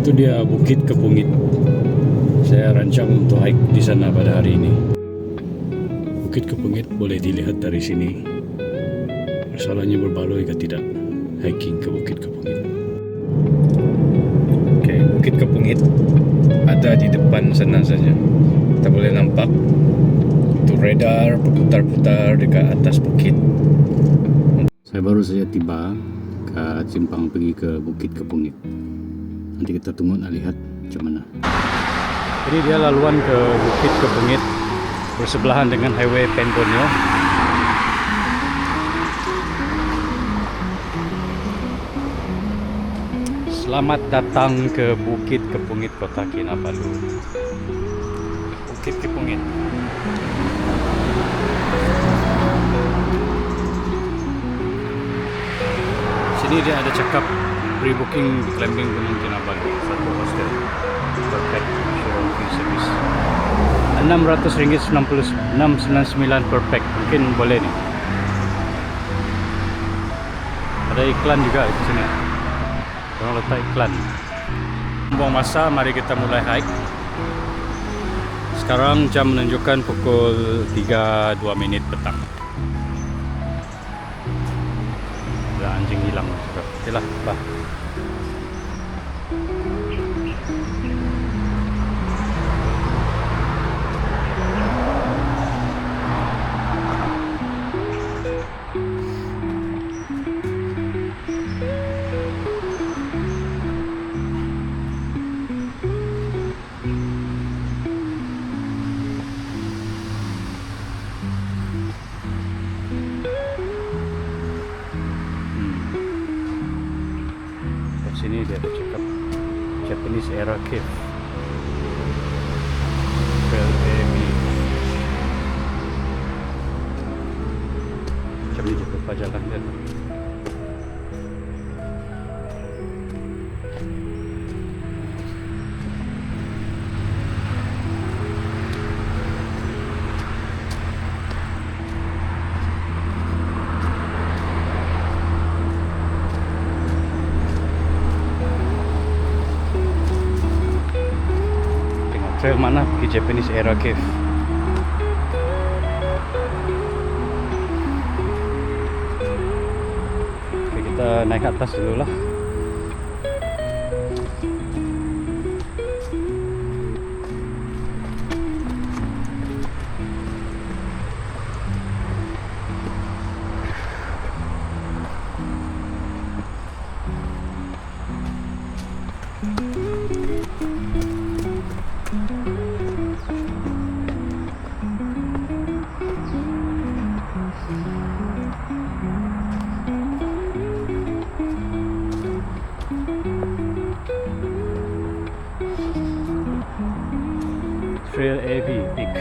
Itu dia Bukit Kepungit. Saya rancang untuk hike di sana pada hari ini. Bukit Kepungit boleh dilihat dari sini. Masalahnya berbaloi ke tidak hiking ke Bukit Kepungit. Oke, Bukit Kepungit ada di depan sana saja. Kita boleh nampak itu radar berputar-putar dekat atas bukit. Saya baru saja tiba ke simpang pergi ke Bukit Kepungit. Nanti kita tunggu nak lihat macam mana. Ini dia laluan ke Bukit Kepungit bersebelahan dengan Highway Pen Borneo. Selamat datang ke Bukit Kepungit, Kota Kinabalu. Bukit Kepungit. Sini dia ada cakap pre-booking climbing Gunung Kinabalu, satu hostel per pack share free service. RM600.99 per pack. Mungkin boleh nih. Ada iklan juga di sini. Orang letak iklan. Buang masa, mari kita mulai hike. Sekarang jam menunjukkan pukul 3:02 petang. Ada anjing hilang. Okeylah, bah. Sini dia ada cakap Japanese Era Cave. Trail AB. Macam ni juga pajalan dia. Trail mana pergi Japanese Era Cave. Oke, kita naik ke atas dulu lah. Trail AB Peak.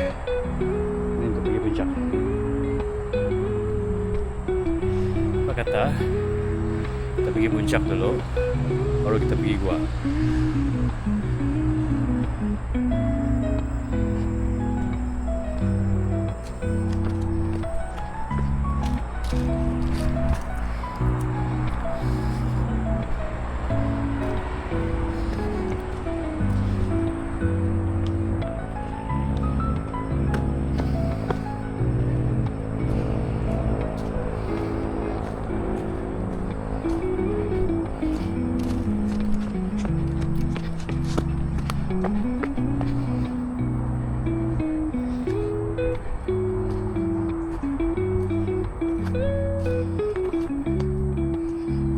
Ini untuk pergi puncak. Apa kata? Kita pergi puncak dulu, baru kita pergi gua.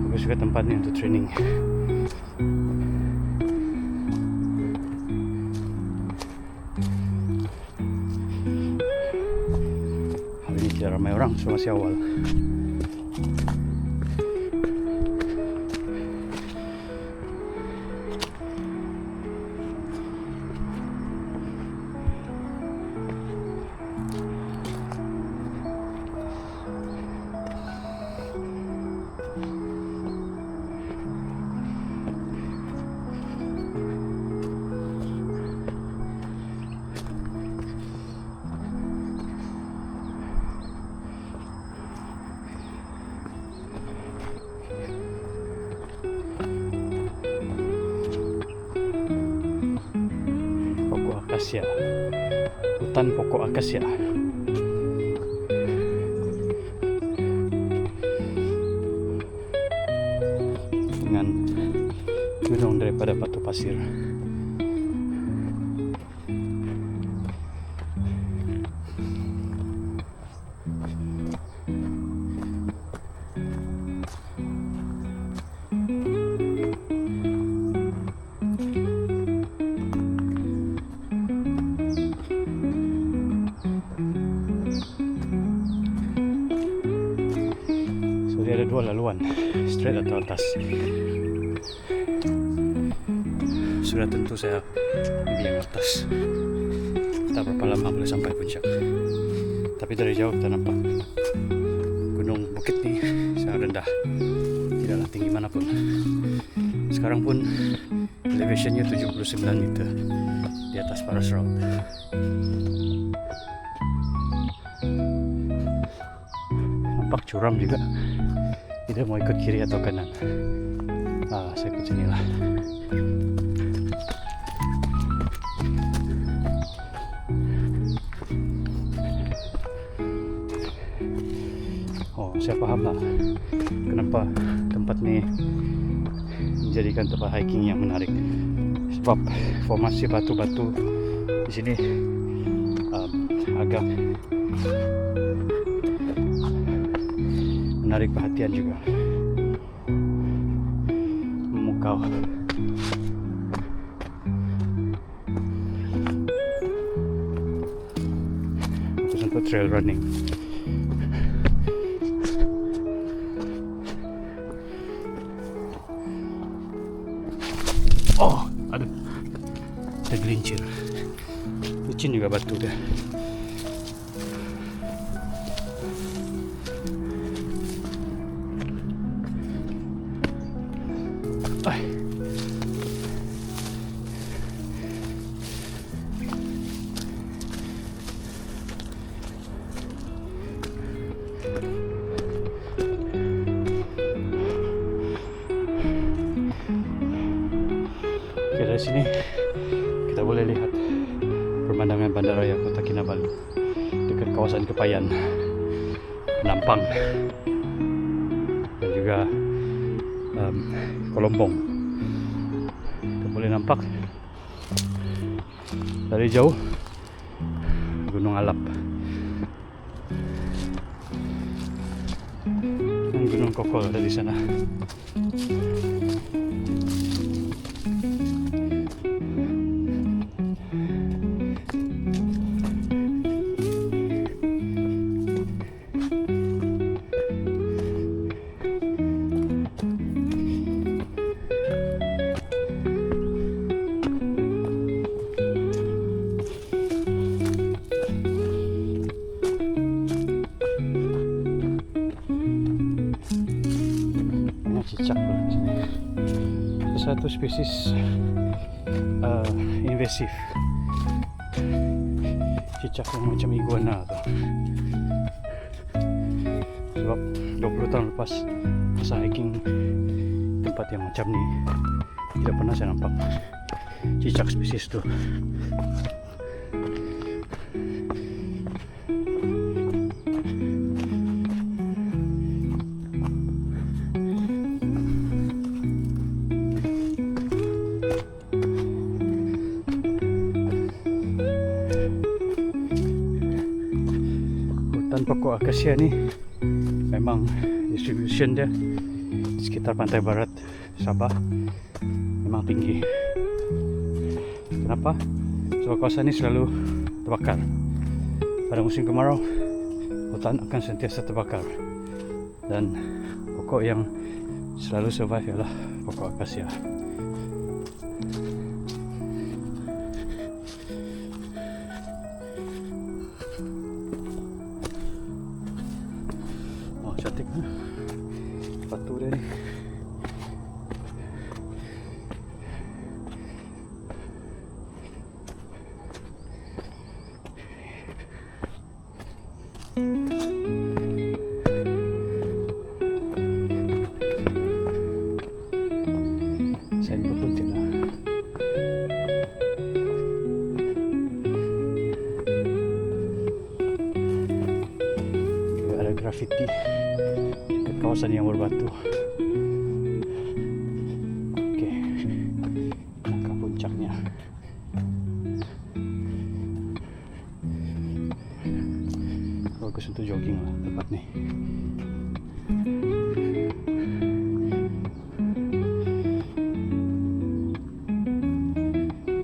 Bagus juga tempatnya untuk training. Hari ini tidak ramai orang, so masih awal. akasia, hutan pokok akasia. Dengan gunung daripada batu pasir. Dia ada dua laluan, straight atau atas. Sudah tentu saya ambil yang atas. Tak berapa lama boleh sampai puncak. Tapi dari jauh kita nampak gunung bukit ni sangat rendah, tidaklah tinggi manapun. Sekarang pun elevationnya 79 meter di atas Paras Road. Nampak curam juga. Tidak mau ikut kiri atau kanan. Saya ikut sini lah. Saya paham lah kenapa tempat ni menjadikan tempat hiking yang menarik. Sebab formasi batu-batu di sini agak menarik perhatian juga, memukau. Itu untuk trail running. Oh, aduh, tergelincir. Licin juga batu dia. Oke, dari sini kita boleh lihat pemandangan bandaraya Kota Kinabalu dekat kawasan Kepayan, Nampang dan juga Kolombong. Kita boleh nampak dari jauh Gunung Alap dan Gunung Kokol ada di sana. Cicak di sini. Itu satu spesies invasif, cicak yang macam iguana tu. Sebab 20 tahun lepas masa hiking tempat yang macam ni, tidak pernah saya nampak cicak spesies tu. Pokok akasia ni memang distribution dia di sekitar pantai barat Sabah memang tinggi. Kenapa? Sebab kawasan ini selalu terbakar. Pada musim kemarau, hutan akan sentiasa terbakar dan pokok yang selalu survive ialah pokok akasia. Cantik kan batu dia ni. City, ke kawasan yang berbatu. Oke, ke puncaknya. Bagus untuk jogging lah tempat nih.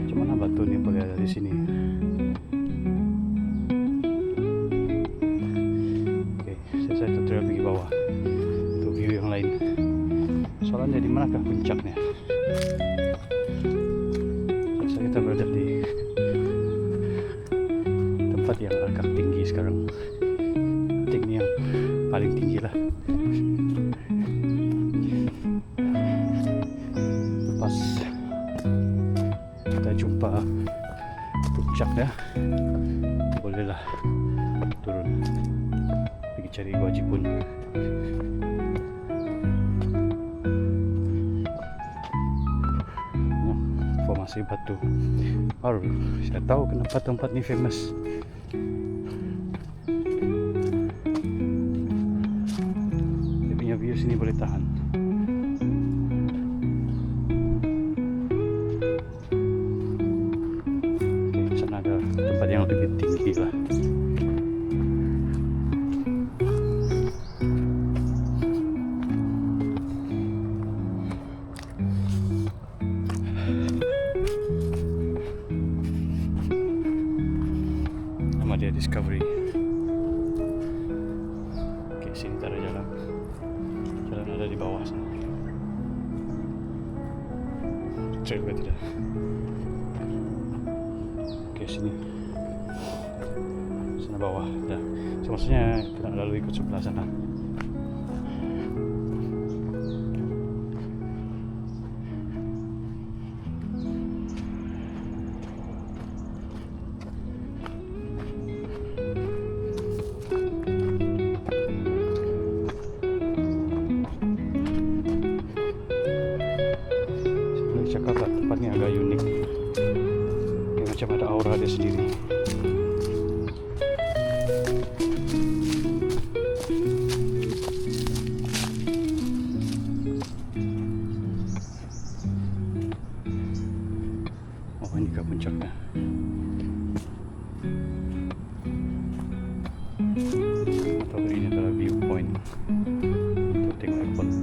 Cuman batu nih boleh ada di sini. Oke, saya tutorial pergi bawah untuk view yang lain. Soalnya di manakah puncaknya? Saya kita berada di tempat yang agak tinggi sekarang. Ini yang paling tinggi lah. Pas kita jumpa puncaknya, bolehlah turun pergi cari Gua-Jipun. Formasi batu. Baru saya tahu kenapa tempat ini famous. View sini boleh tahan. Oke, sana ada tempat yang lebih tinggi lah. Nama dia Discovery. Oke, sini tak ada jalan. Jalan ada di bawah sana. Trail ke tidak? Oke, sini. Sana bawah. Dah. So, maksudnya kita lalu ikut sebelah sana. Cakap lah, tempatnya agak unik. Dia macam ada aura dia sendiri. Oh, ini ke puncaknya. Atau ini adalah viewpoint untuk tengok airport.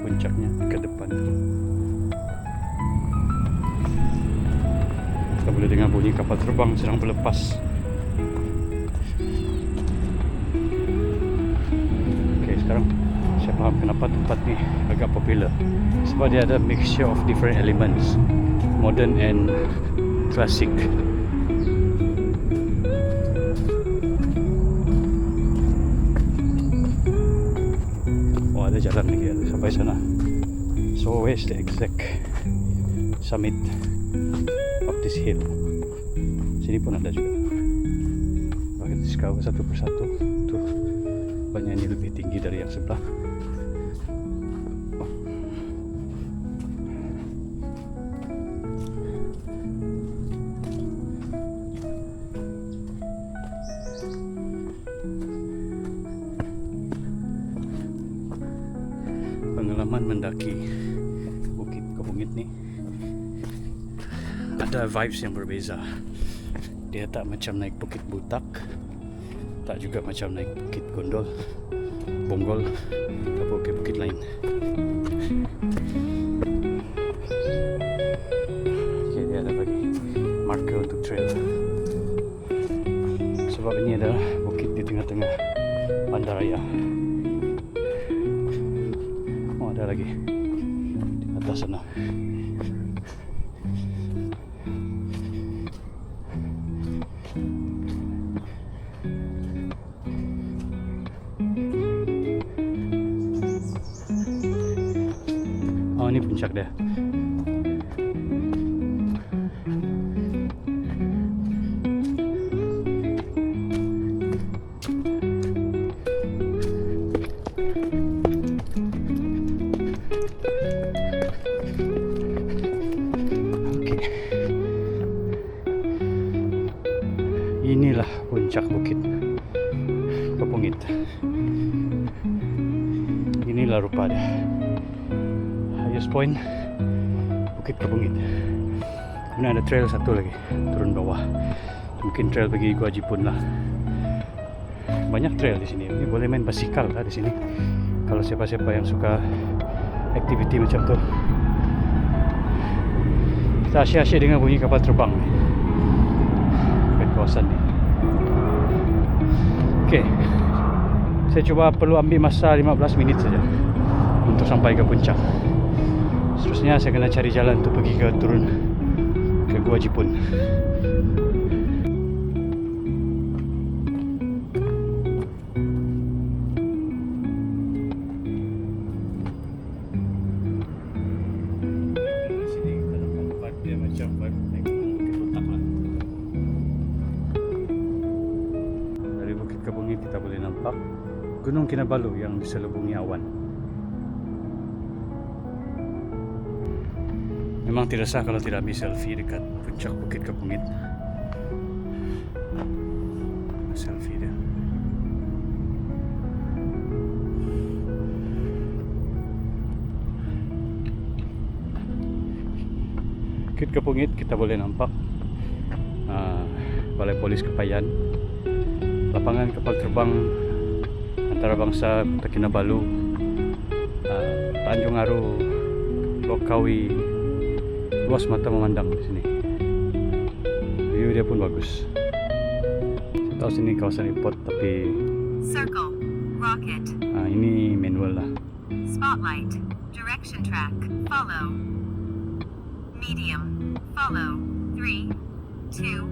Puncaknya ke depan. Kita boleh dengar bunyi kapal terbang sedang berlepas. Oke, sekarang saya faham kenapa tempat ni agak popular. Sebab dia ada mixture of different elements, modern and classic. Oh, ada jalan lagi sampai sana. So where's the exact summit of this hill? Sini pun ada juga. Kita discover satu persatu. Tuh, banyak ini lebih tinggi dari yang sebelah. Oh. Pengalaman mendaki bukit ni ada vibes yang berbeza. Dia tak macam naik Bukit Butak, tak juga macam naik Bukit Bonggol atau bukit-bukit lain. Okay, dia ada bagi marker untuk trail. Sebab ini adalah bukit di tengah-tengah bandaraya. Oh, ada lagi. atas sana. Oh, ini puncak dia. Oke. Inilah puncak bukit Kepungit. Inilah rupa dia. Highest point Bukit Kepungit. Kemudian ada trail satu lagi turun bawah. Mungkin trail pergi Gua Jipun lah. Banyak trail di sini. Ini boleh main basikal lah di sini. Kalau siapa-siapa yang suka aktiviti macam tu. Kita asyik-asyik dengan bunyi kapal terbang ni. Dekat kawasan ni. Okey. Saya cuba perlu ambil masa 15 minit saja untuk sampai ke puncak. Seterusnya saya kena cari jalan untuk pergi ke turun ke Gua Jipun. Di sini kita dapat tempat dia macam naik Bukit Otak lah. Dari Bukit Kepungit kita boleh nampak Gunung Kinabalu yang diselubungi awan. Memang tidak sah kalau tidak ambil selfie dekat puncak Bukit Kepungit. Selfie dia. Bukit Kepungit kita boleh nampak Balai Polis Kepayan, lapangan kapal terbang antarabangsa Kota Kinabalu, Tanjung Aru, Lokawi, luas mata memandang di sini. View dia pun bagus. Saya tahu sini kawasan airport tapi Circle, rocket, ini manual lah. spotlight, direction track, follow. Medium, follow. 3, 2,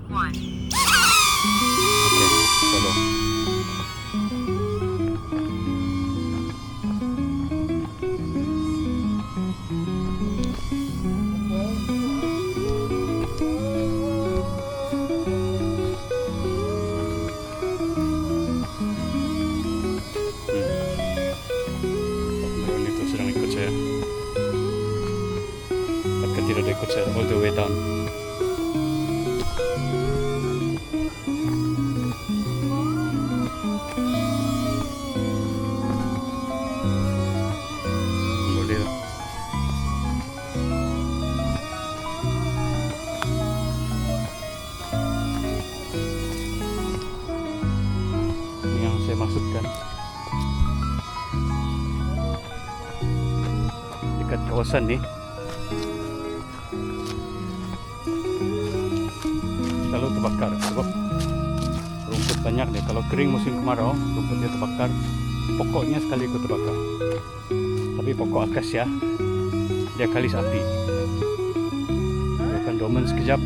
1. Oke, follow. Drone itu sedang ikut saya. Apakah tidak ada ikut saya all the way down? Boleh lah. Ini yang saya maksudkan. Dekat kawasan ni selalu terbakar sebab rumput banyak deh. Kalau kering musim kemarau, rumputnya terbakar. Pokoknya sekali ikut terbakar. Tapi pokok akasia dia kalis api. Dia akan dormant sekejap,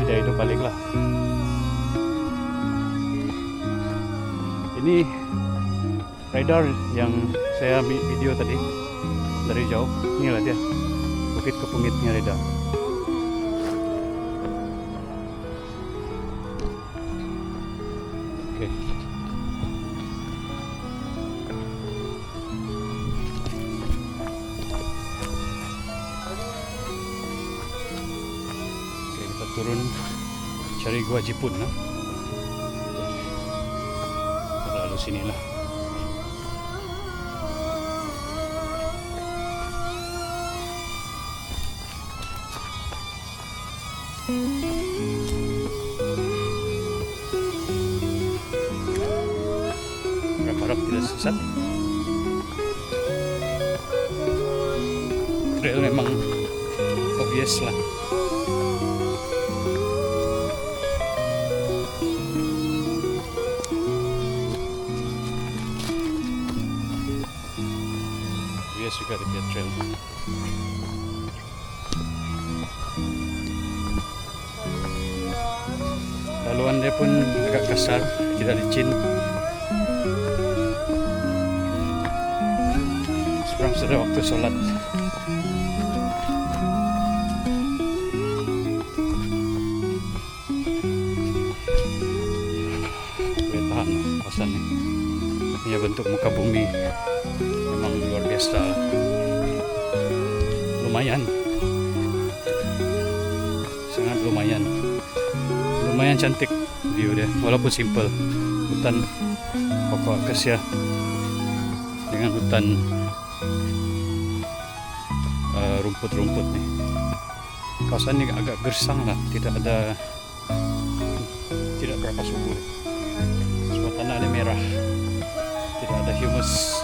dia hidup balik lah. Ini radar yang saya ambil video tadi dari jauh. Inilah dia Bukit Kepungitnya radar. Oke. Oke, kita turun cari Gua Jipun lah. Lalu sinilah. Harap tidak sesat. Trail memang obvious lah. Obvious juga dia trail. Laluan dia pun agak kasar, tidak licin. Sekarang sudah waktu sholat. Boleh tahan kawasan ini. Punya bentuk muka bumi memang luar biasa. Lumayan, sangat lumayan. Lumayan cantik view dia, walaupun simple. Hutan pokok akasia dengan hutan rumput-rumput nih. Kawasan ini agak gersang lah, tidak berapa subur. Semua tanah ini merah, tidak ada humus.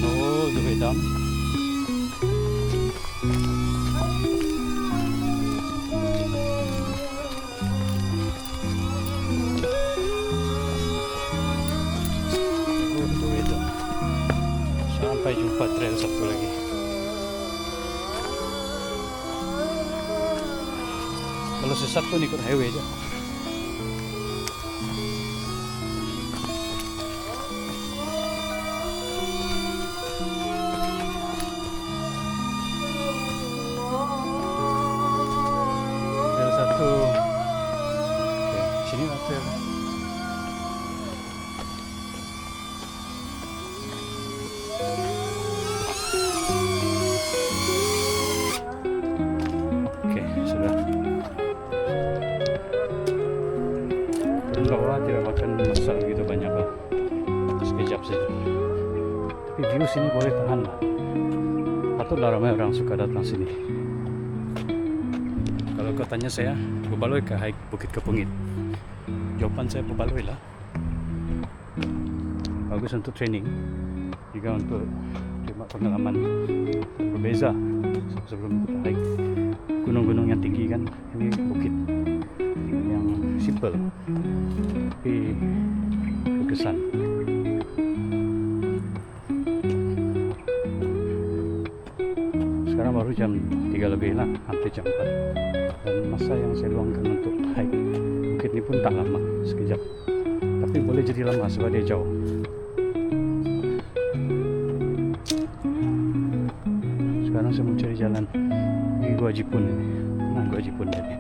All the way down. All the way down. Sampai jumpa trail satu lagi. Kalau sesat pun ikut highway aja. Oke, sini lah trail. Oke, sudah. Turun bawah tidak makan masak begitu banyak lah. Sekejap saja. Tapi view sini boleh tahan lah. Patutlah ramai orang suka datang sini. Kalau kau tanya saya, Pebaloi ke hike Bukit Kepungit? Jawapan saya Pebaloi lah. Bagus untuk training, juga untuk terima pengalaman berbeza sebelum kita hike gunung-gunung yang tinggi kan. Ini bukit yang simple tapi berkesan. Sekarang baru jam 3 lebih lah, hampir jam 4. Dan masa yang saya luangkan untuk hike bukit ini pun tak lama, sekejap. Tapi boleh jadi lama sebab dia jauh. Sekarang saya mau cari jalan. Ini Gua Jipun ini. Nah, Gua Jipun tadi.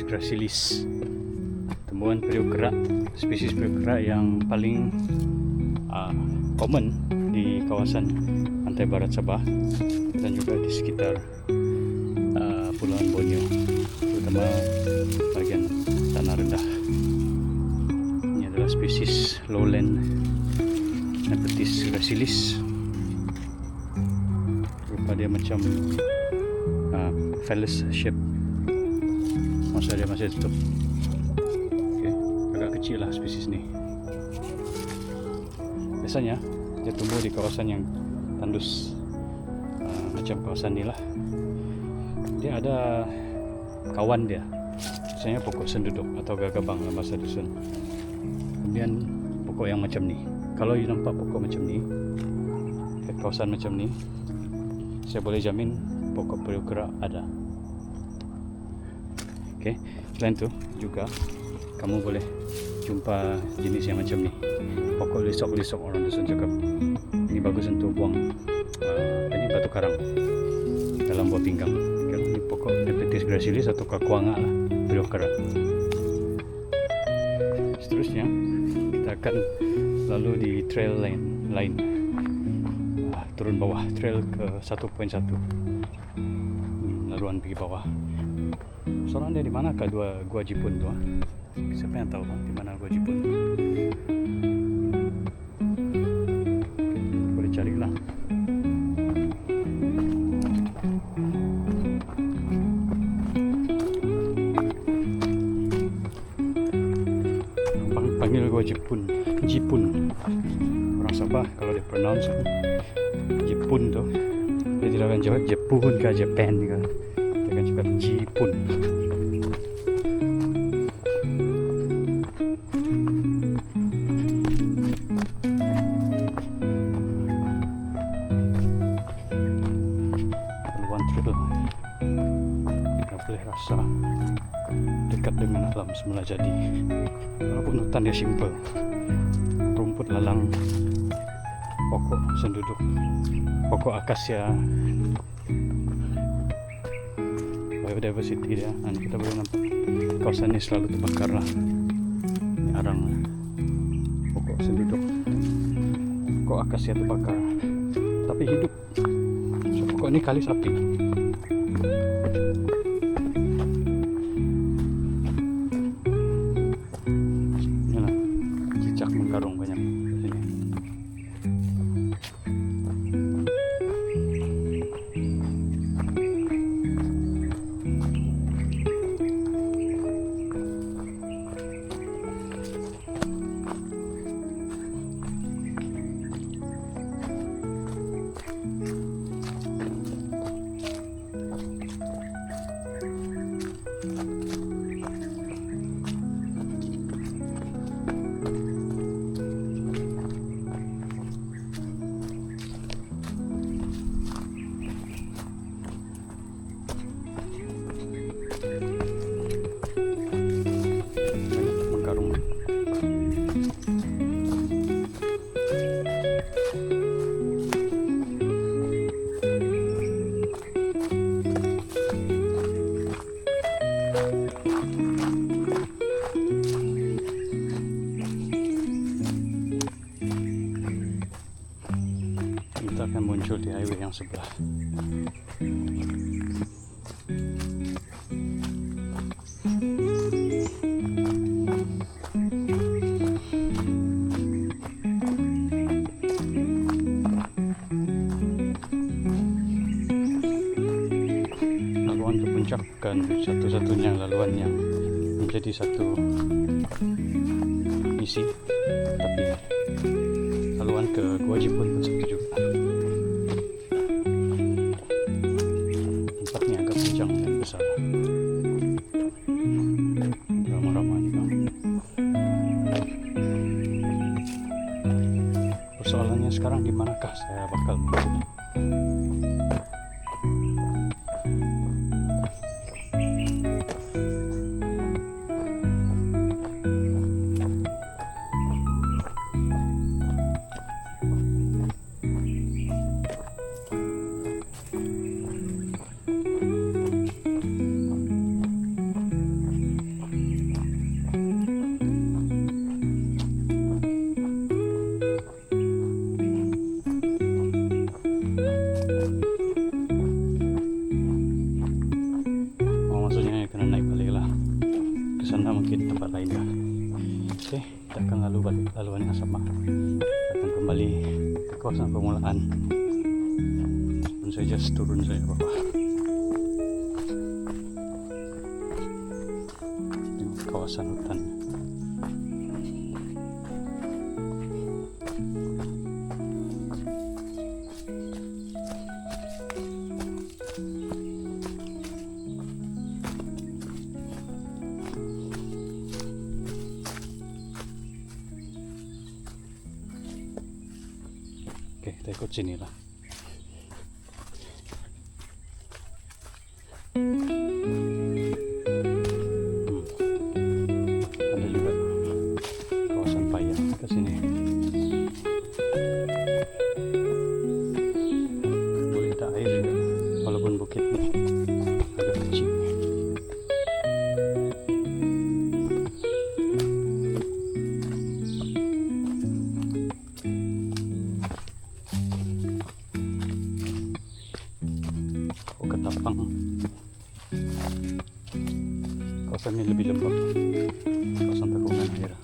Gracilis, tumbuhan periuk kerak, spesies periuk kerak yang paling common di kawasan pantai barat Sabah dan juga di sekitar Pulauan Borneo, terutama bagian tanah rendah. Ini adalah spesies lowland Nepenthes gracilis. Rupa dia macam phallus shape. Masa dia masih tutup. Okay. Agak kecil lah spesies ni. Biasanya dia tumbuh di kawasan yang tandus, macam kawasan ni lah. Dia ada kawan dia, biasanya pokok senduduk atau gagabang dalam bahasa dusun. Kemudian pokok yang macam ni. Kalau you nampak pokok macam ni, kawasan macam ni, saya boleh jamin pokok periuk kerak ada. Okay. Selain tu juga kamu boleh jumpa jenis yang macam ni, pokok lisok-lisok orang dusun cakap. Ini bagus untuk buang ini batu karang dalam buah pinggang. Ini pokok Nepenthes gracilis atau kakuanga lah, periuk kerak. Seterusnya kita akan lalu di trail lain, turun bawah, trail ke 1.1, laluan pergi bawah. Soalan dia di mana kah Gua Jipun tu? Siapa yang tahu di mana Gua Jipun? Boleh cari lah. Panggil gua Jipun. Orang Sabah kalau dia pronounce Jipun tuh, dia tidak akan jawab Jepun ke Japan ke, dia akan cakap Jipun. Laluan trail, nggak boleh rasa dekat dengan alam semula jadi. Walaupun hutan dia simple, rumput lalang, pokok senduduk, pokok akasia, biodiversity dia, dan kita boleh nampak kawasan ini selalu terbakar lah. Ini arang pokok senduduk, pokok akasia terbakar, tapi hidup. So, pokok ini kalis api. Menggarung banyak di sini. Kita akan muncul di highway yang sebelah. Laluan ke puncak bukan satu-satunya laluan yang menjadi satu misi, tapi laluan ke Gua Jipun pun satu juga. Tempatnya agak panjang dan besar, ramah-ramah juga. Persoalannya sekarang di manakah saya bakal menuju? Sana mungkin tempat lain lah. Oke, kita akan lalu balik laluan yang sama. Kita akan kembali ke kawasan permulaan. Dan saya just turun saja bawah. Tengok kawasan hutan. Oke, kita ikut sini lah. Ada juga kawasan paya ke sini. Boleh ada air juga, walaupun bukitnya agak kecil. Ketapang, kawasan ini lebih lembab, kawasan terkungan air.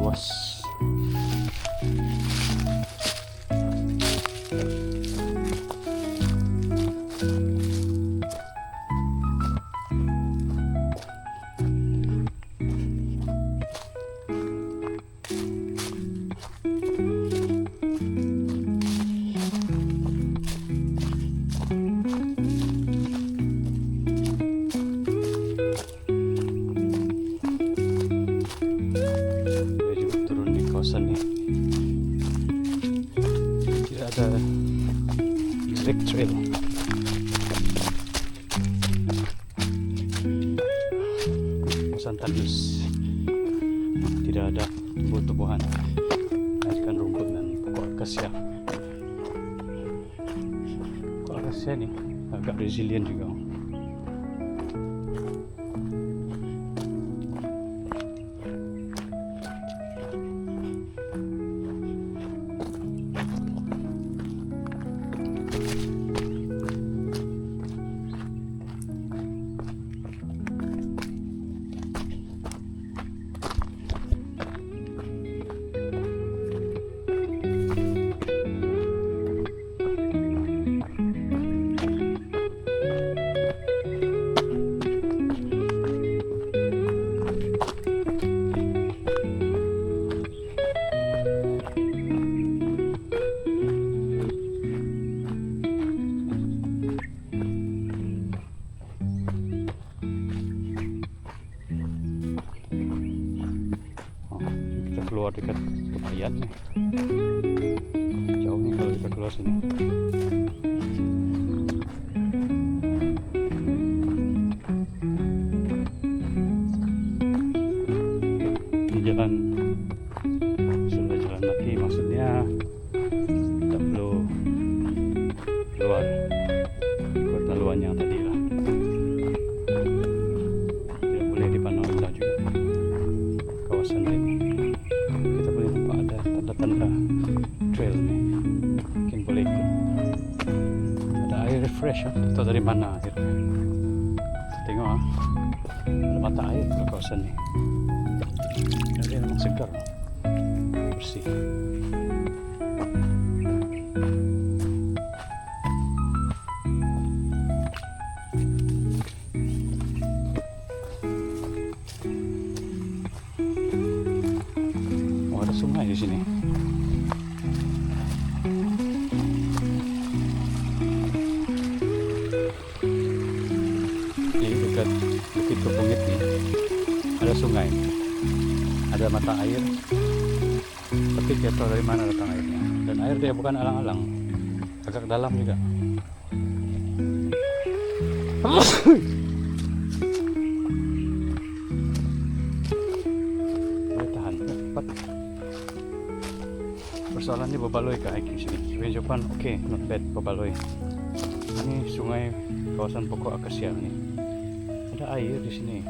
luas. Jadi turun di kawasan ini tidak ada direct trail. Kawasan tandus, tidak ada tumbuh-tumbuhan, hanya rumput dan pokok akasia. Pokok akasia ini agak resilient juga. Keluar dekat Kebayan nih, jauh nih kalau kita keluar sini. Ini jalan sudah jalan mati, maksudnya tak perlu keluar ikut laluan yang tadi lah. Tidak boleh dipandang rendah juga kawasan ini. Kita boleh nampak ada tanda-tanda trail nih, mungkin boleh ikut. Ada air refresh, atau dari mana airnya? Tengok ada mata air di kawasan ini. Jadi memang segar, bersih. Ada sungai di sini. Di dekat Bukit Kepungit nih ada sungai, ada mata air, tapi tidak tahu dari mana datang airnya. Dan air dia bukan alang-alang, agak dalam juga. Tahan cepat. Persoalannya Babaloi ke hiking sini. Sebenarnya Japan oke, not bad Babaloi. Ini sungai kawasan pokok akasia nih. Ada air di sini.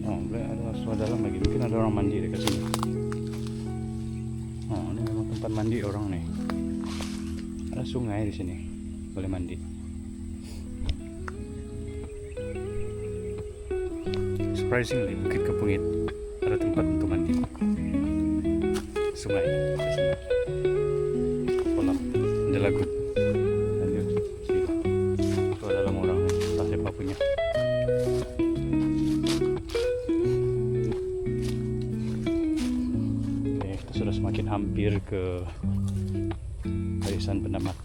Oh, ada suara dalam lagi. Mungkin ada orang mandi dekat sini. Oh, ini memang tempat mandi orang nih. Ada sungai di sini, boleh mandi. Surprisingly, Bukit Kepungit ada tempat untuk mandi. Sungai di sini. Kolam, ada lagut. Lanjut, itu ada dalam orang, entah siapa punya. Oke, kita sudah semakin hampir ke Barisan Pendamat.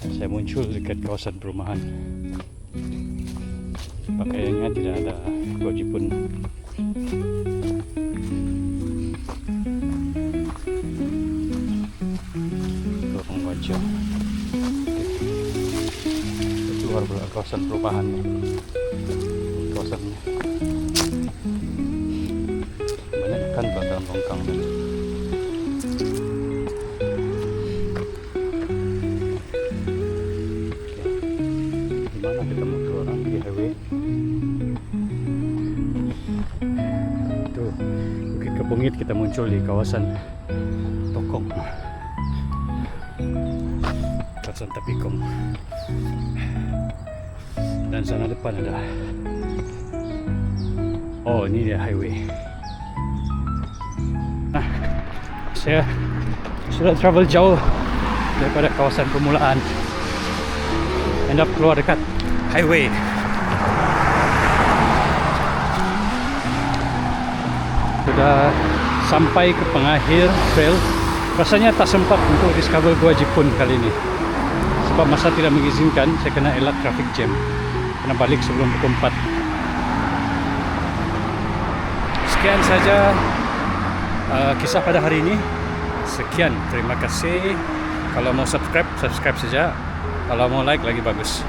Saya muncul dekat kawasan perumahan. Pakaiannya tidak ada kewajiban. Dorong wajah. Keluar dari kawasan perumahan nih. Kawasan ini. Banyak ikan dalam longkang nih. Gimana kita mau keluar di highway? Bukit Kepungit, kita muncul di kawasan Tokong, kawasan Tapikong, dan sana depan ada Oh, ini dia highway. Nah, saya sudah travel jauh daripada kawasan permulaan. End up keluar dekat highway. Sudah sampai ke pengakhir trail. Rasanya tak sempat untuk discover Gua Jipun kali ini. Sebab masa tidak mengizinkan, saya kena elak traffic jam. Kena balik sebelum pukul 4. Sekian saja kisah pada hari ini. Sekian, terima kasih. Kalau mau subscribe, subscribe saja. Kalau mau like, lagi bagus.